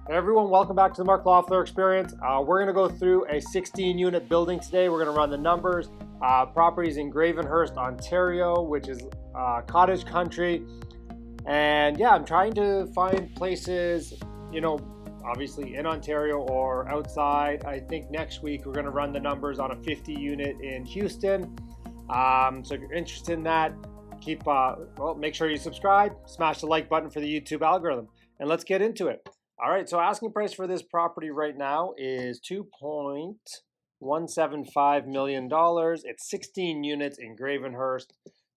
Hey everyone, welcome back to the Mark Loeffler Experience. We're going to go through a 16-unit building today. We're going to run the numbers. Properties in Gravenhurst, Ontario, which is cottage country. And yeah, I'm trying to find places, obviously in Ontario or outside. I think next week we're going to run the numbers on a 50-unit in Houston. So if you're interested in that, make sure you subscribe, smash the like button for the YouTube algorithm, and let's get into it. All right, so asking price for this property right now is $2.175 million. It's 16 units in Gravenhurst,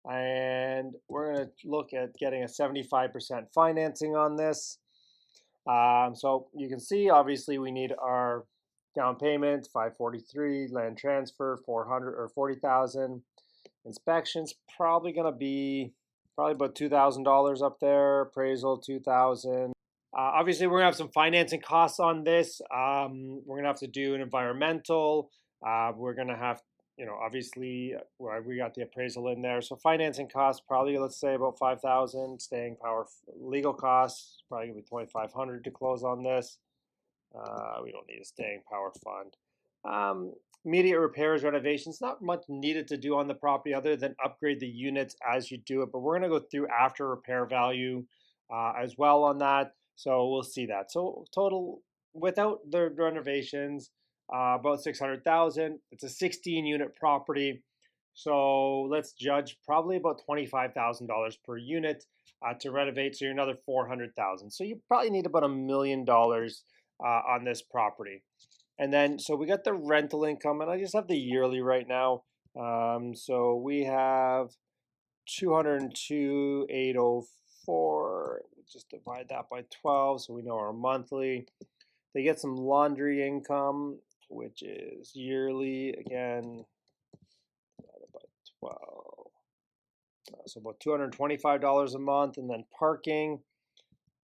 and we're going to look at getting a 75% financing on this. So you can see, obviously, we need our down payment, $543, land transfer, $400 or $40,000. Inspections probably going to be about $2,000 up there. Appraisal $2,000. Obviously, we're going to have some financing costs on this. We're going to have to do an environmental. We're going to have, obviously, we got the appraisal in there. So financing costs, probably, let's say about $5,000. Staying power, legal costs, probably going to be $2,500 to close on this. We don't need a staying power fund. Immediate repairs, renovations, not much needed to do on the property other than upgrade the units as you do it. But we're going to go through after repair value as well on that. So we'll see that. So total without the renovations, about $600,000. It's a 16-unit property. So let's judge probably about $25,000 per unit to renovate. So you're another $400,000. So you probably need about $1 million on this property. And then, so we got the rental income, and I just have the yearly right now. So we have $202,804. Just divide that by 12, so we know our monthly. They get some laundry income, which is yearly, again, divided by 12. So about $225 a month, and then parking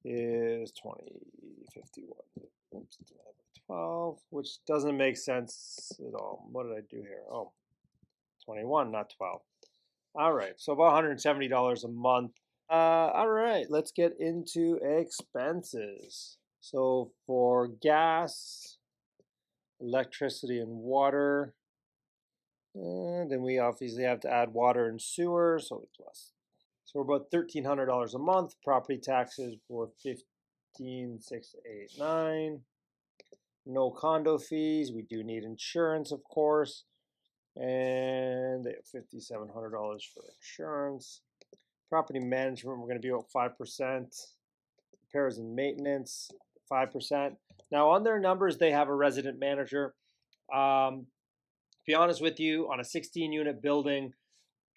is $20.51. Oops, 12, which doesn't make sense at all. What did I do here? Oh, 21, not 12. All right, so about $170 a month. All right, let's get into expenses. So for gas, electricity, and water, and then we obviously have to add water and sewer, so plus. So we're about $1,300 a month. Property taxes were $15,689. No condo fees. We do need insurance, of course, and they have $5,700 for insurance. Property management, we're going to be about 5%. Repairs and maintenance, 5%. Now, on their numbers, they have a resident manager. To be honest with you, on a 16-unit building,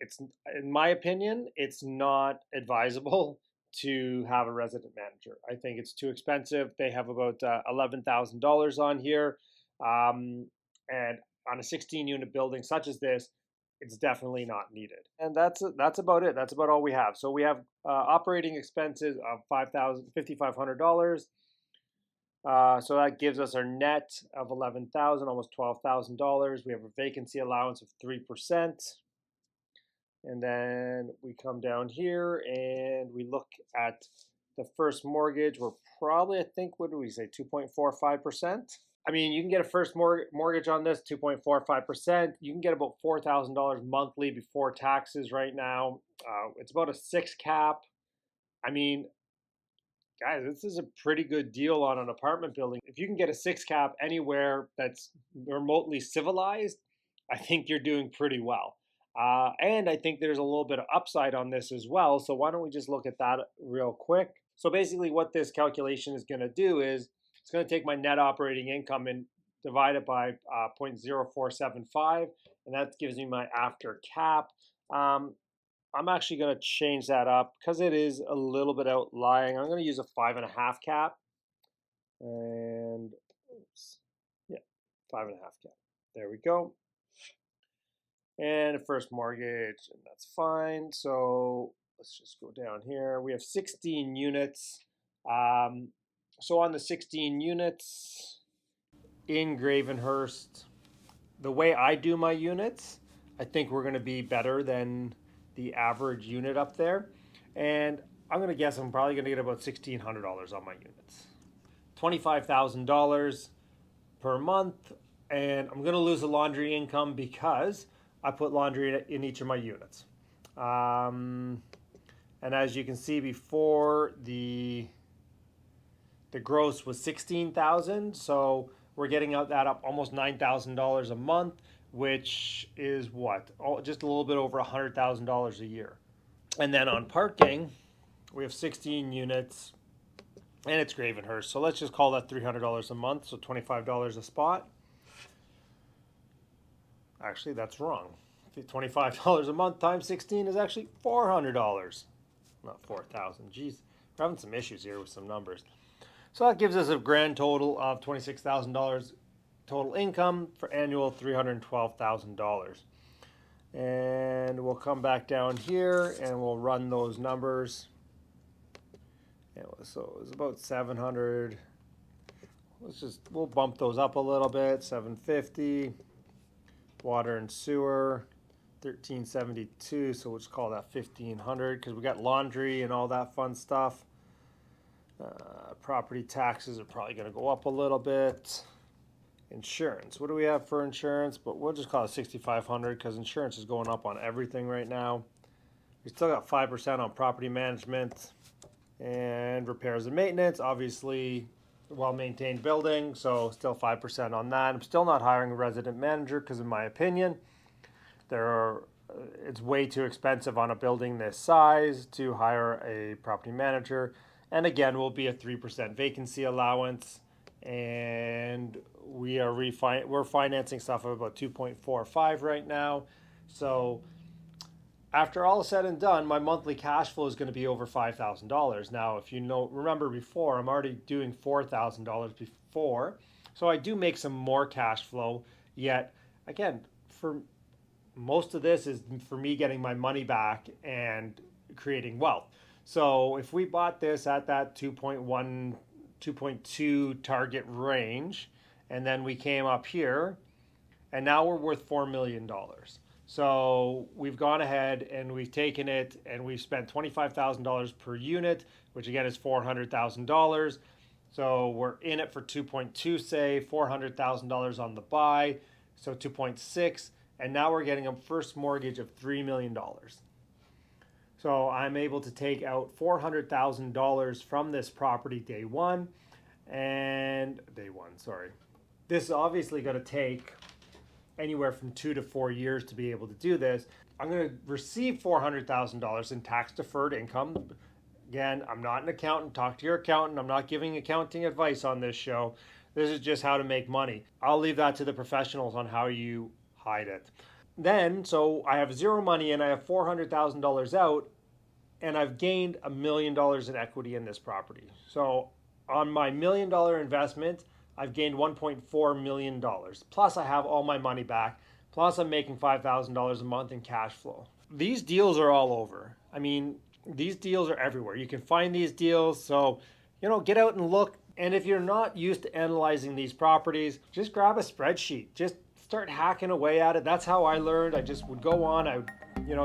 it's, in my opinion, it's not advisable to have a resident manager. I think it's too expensive. They have about $11,000 on here. And on a 16-unit building such as this, it's definitely not needed. And that's about it. That's about all we have. So we have operating expenses of $5,500. So that gives us our net of $11,000, almost $12,000. We have a vacancy allowance of 3%. And then we come down here and we look at the first mortgage. We're probably, I think, what do we say, 2.45%? I mean, you can get a first mortgage on this, 2.45%. You can get about $4,000 monthly before taxes right now. It's about a 6 cap. I mean, guys, this is a pretty good deal on an apartment building. If you can get a 6 cap anywhere that's remotely civilized, I think you're doing pretty well. And I think there's a little bit of upside on this as well. So why don't we just look at that real quick? So basically what this calculation is going to do is it's going to take my net operating income and divide it by 0.0475, and that gives me my after cap. I'm actually going to change that up because it is a little bit outlying. I'm going to use a 5.5 cap, and yeah, 5.5 cap. There we go. And a first mortgage, and that's fine. So let's just go down here. We have 16 units. So on the 16 units in Gravenhurst, the way I do my units, I think we're going to be better than the average unit up there. And I'm going to guess I'm probably going to get about $1,600 on my units. $25,000 per month, and I'm going to lose the laundry income because I put laundry in each of my units. And as you can see before, the gross was $16,000, so we're getting out that up almost $9,000 a month, which is what? Oh, just a little bit over $100,000 a year. And then on parking, we have 16 units, and it's Gravenhurst, so let's just call that $300 a month, so $25 a spot. Actually, that's wrong. $25 a month times 16 is actually $400, not 4,000. Geez, we're having some issues here with some numbers. So that gives us a grand total of $26,000 total income for annual $312,000. And we'll come back down here and we'll run those numbers. So it was about 700. We'll bump those up a little bit. 750. Water and sewer, 1372. So we'll just call that 1500 because we got laundry and all that fun stuff. Property taxes are probably going to go up a little bit. Insurance. What do we have for insurance? But we'll just call it 6,500 because insurance is going up on everything right now. We still got 5% on property management and repairs and maintenance. Obviously, well-maintained building, so still 5% on that. I'm still not hiring a resident manager because, in my opinion, it's way too expensive on a building this size to hire a property manager. And again, will be a 3% vacancy allowance, and we're financing stuff of about 2.45 right now. So after all is said and done, my monthly cash flow is going to be over $5,000. Now, if you remember before, I'm already doing $4,000 before, so I do make some more cash flow. Yet, again, for most of this is for me getting my money back and creating wealth. So if we bought this at that 2.1, 2.2 target range, and then we came up here, and now we're worth $4 million. So we've gone ahead and we've taken it and we've spent $25,000 per unit, which again is $400,000. So we're in it for 2.2, say $400,000 on the buy, so 2.6, and now we're getting a first mortgage of $3 million. So I'm able to take out $400,000 from this property day one. This is obviously going to take anywhere from 2 to 4 years to be able to do this. I'm going to receive $400,000 in tax deferred income. Again, I'm not an accountant. Talk to your accountant. I'm not giving accounting advice on this show. This is just how to make money. I'll leave that to the professionals on how you hide it. Then, so I have zero money and I have $400,000 out, and I've gained $1 million in equity in this property. So on my $1 million investment, I've gained $1.4 million. Plus I have all my money back. Plus I'm making $5,000 a month in cash flow. These deals are all over. I mean, these deals are everywhere. You can find these deals. So, get out and look. And if you're not used to analyzing these properties, just grab a spreadsheet. Just start hacking away at it. That's how I learned. I just would go on. I would,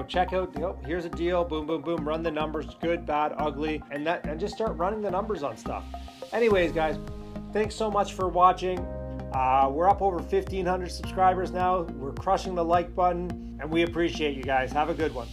check out, here's a deal, boom, boom, boom, run the numbers, good, bad, ugly, and just start running the numbers on stuff. Anyways, guys, thanks so much for watching. We're up over 1,500 subscribers now. We're crushing the like button, and we appreciate you guys. Have a good one.